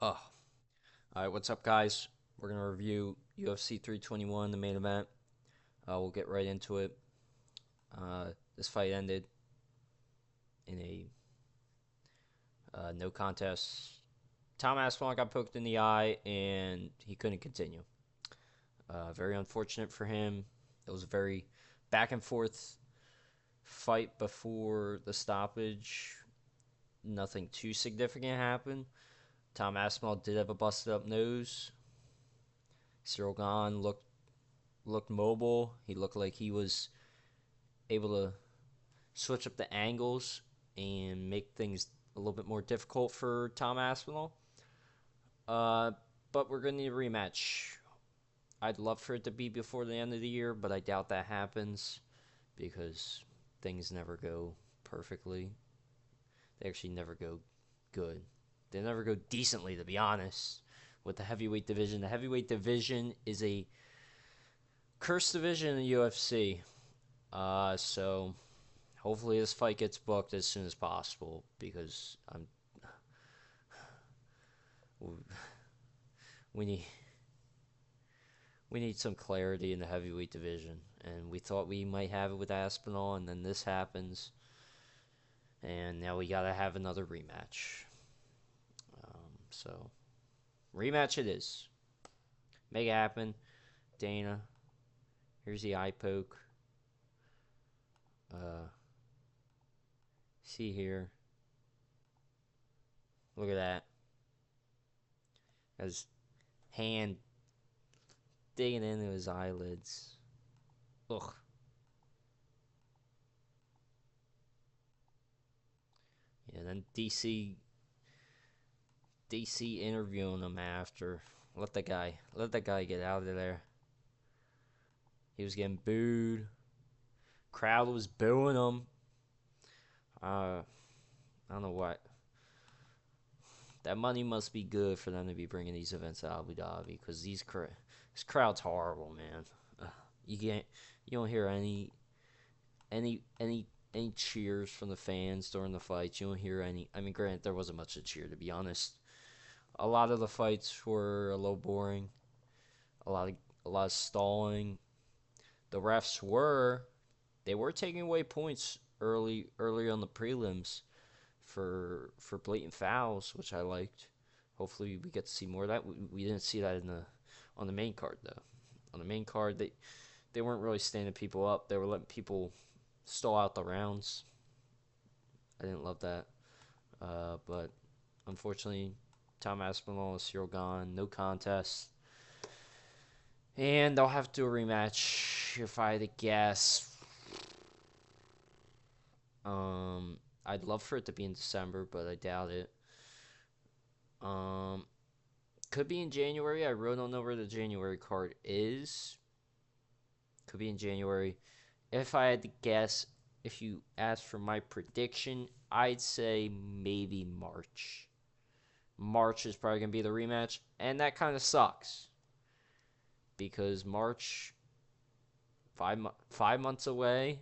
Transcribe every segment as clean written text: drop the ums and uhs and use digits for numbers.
Oh, all right. What's up, guys? We're gonna review UFC 321, the main event. We'll get right into it. This fight ended in a no contest. Tom Aspinall got poked in the eye, and he couldn't continue. Very unfortunate for him. It was a very back and forth fight before the stoppage. Nothing too significant happened. Tom Aspinall did have a busted up nose. Cyril Gahn looked mobile. He looked like he was able to switch up the angles and make things a little bit more difficult for Tom Aspinall. Uh, but we're going to need a rematch. I'd love for it to be before the end of the year, but I doubt that happens because things never go perfectly. They actually never go good. They never go decently, to be honest, with the heavyweight division. The heavyweight division is a cursed division in the UFC. So hopefully this fight gets booked as soon as possible because we need we need some clarity in the heavyweight division, and we thought we might have it with Aspinall, and then this happens, and now we gotta have another rematch. So rematch it is. Make it happen, Dana. Here's the eye poke. Uh, see here. Look at that. His hand digging into his eyelids. Ugh. Yeah, then DC interviewing him after. Let that guy get out of there. He was getting booed. Crowd was booing him. I don't know what. That money must be good for them to be bringing these events to Abu Dhabi because this crowd's horrible, man. You can't, you don't hear any any any cheers from the fans during the fights. You don't hear any. I mean, granted, there wasn't much to cheer, to be honest. A lot of the fights were a little boring. A lot of a lot of stalling. The refs were taking away points early on the prelims for blatant fouls, which I liked. Hopefully, we get to see more of that. We didn't see that in the on the main card though. On the main card, they weren't really standing people up. They were letting people stall out the rounds. I didn't love that, but unfortunately, Tom Aspinall is still gone. No contest. And they'll have to do a rematch if I had to guess. I'd love for it to be in December, but I doubt it. Um, could be in January. I really don't know where the January card is. Could be in January. If I had to guess, if you ask for my prediction, I'd say maybe March. March is probably gonna be the rematch, and that kind of sucks because March 5 months away,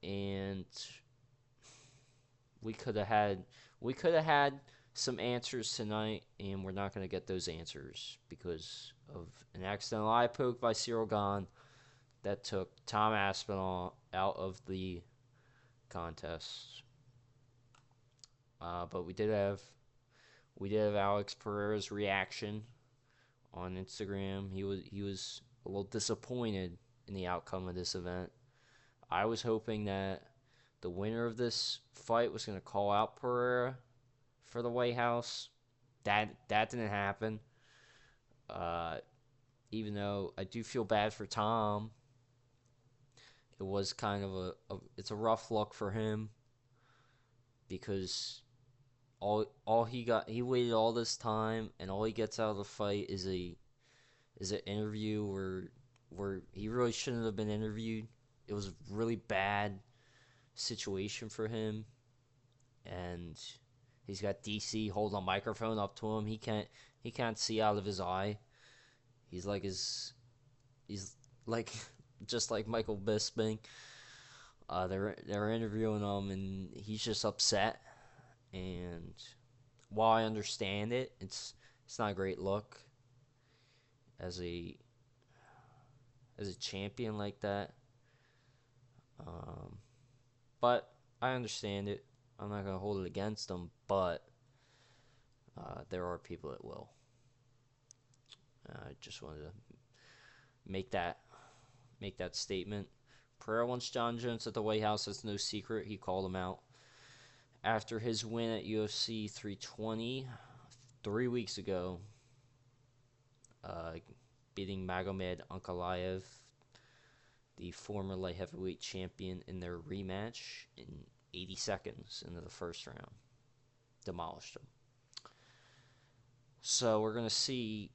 and we could have had we could have had some answers tonight, and we're not going to get those answers because of an accidental eye poke by Cyril Gahn that took Tom Aspinall out of the contest. But we did have Alex Pereira's reaction on Instagram. He was a little disappointed in the outcome of this event. I was hoping that the winner of this fight was going to call out Pereira for the White House. That didn't happen. Uh, Even though I do feel bad for Tom, it was kind of it's a rough look for him because he waited all this time and all he gets out of the fight is an interview where he really shouldn't have been interviewed. It was a really bad situation for him, and he's got DC holding a microphone up to him. He can't see out of his eye. He's like his he's like just like Michael Bisping. They're interviewing him, and he's just upset. And while I understand it, it's not a great look as a champion like that. Um, but I understand it. I'm not gonna hold it against him, but there are people that will. I just wanted to make that make that statement. Pereira wants John Jones at the White House. That's no secret. He called him out after his win at UFC 320 3 weeks ago, uh, beating Magomed Ankalaev, the former light heavyweight champion, in their rematch in 80 seconds into the first round. Demolished him. So we're going to see,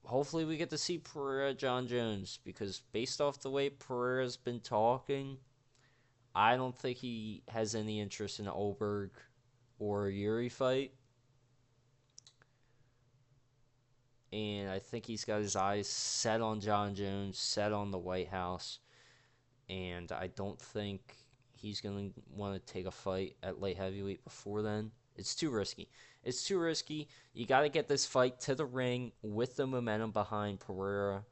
hopefully we get to see Pereira John Jones, because based off the way Pereira's been talking, I don't think he has any interest in an Oberg or a Yuri fight. And I think he's got his eyes set on John Jones, set on the White House. And I don't think he's going to want to take a fight at light heavyweight before then. It's too risky. It's too risky. You got to get this fight to the ring with the momentum behind Pereira.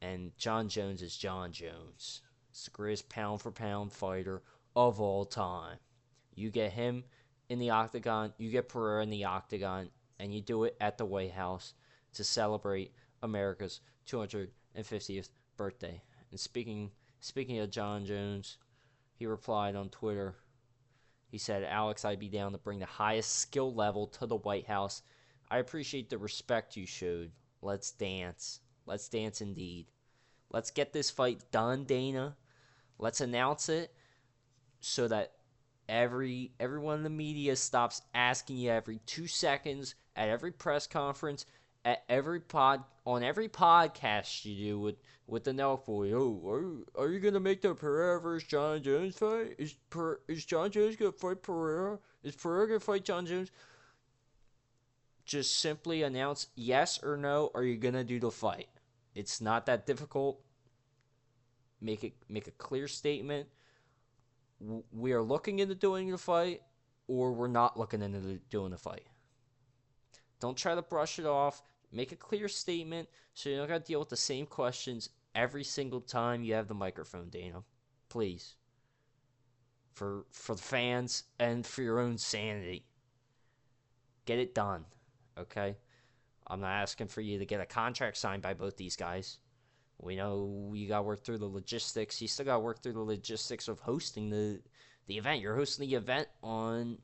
And John Jones is John Jones. It's the greatest pound-for-pound fighter of all time. You get him in the octagon, you get Pereira in the octagon, and you do it at the White House to celebrate America's 250th birthday. And speaking of John Jones, he replied on Twitter. He said, "Alex, I'd be down to bring the highest skill level to the White House. I appreciate the respect you showed. Let's dance. Let's dance indeed. Let's get this fight done, Dana. Let's announce it so that everyone in the media stops asking you every 2 seconds at every press conference, at every podcast you do with the Nelk boy. Oh, are you gonna make the Pereira versus John Jones fight? Is John Jones gonna fight Pereira? Is Pereira gonna fight John Jones? Just simply announce yes or no. Are you gonna do the fight? It's not that difficult. Make a clear statement. We are looking into doing the fight, or we're not looking into doing the fight. Don't try to brush it off. Make a clear statement so you don't got to deal with the same questions every single time you have the microphone, Dana. Please. For the fans and for your own sanity. Get it done. Okay? I'm not asking for you to get a contract signed by both these guys. We know you got to work through the logistics. You still got to work through the logistics of hosting the event. You're hosting the event on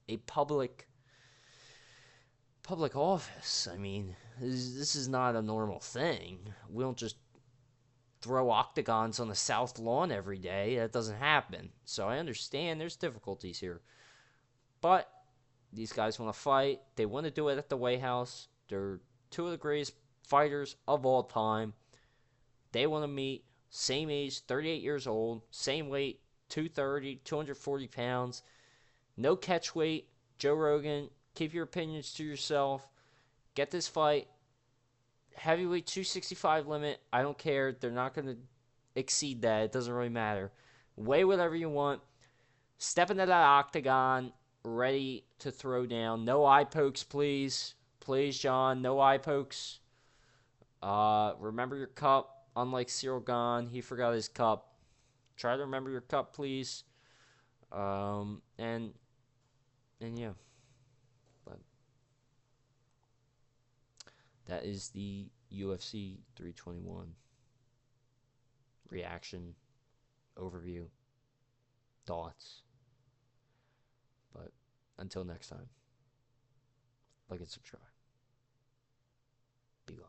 a public office. I mean, this is not a normal thing. We don't just throw octagons on the South Lawn every day. That doesn't happen. So I understand there's difficulties here. But these guys want to fight. They want to do it at the White House. They're two of the greatest fighters of all time. They want to meet. Same age, 38 years old. Same weight, 230, 240 pounds. No catch weight. Joe Rogan, keep your opinions to yourself. Get this fight. Heavyweight 265 limit. I don't care. They're not going to exceed that. It doesn't really matter. Weigh whatever you want. Step into that octagon. Ready to throw down. No eye pokes, please. Please, John. No eye pokes. Remember your cup. Unlike Cyril Gahn, he forgot his cup. Try to remember your cup, please. And yeah. But that is the UFC 321 reaction, overview, thoughts. But until next time, like and subscribe. Be gone.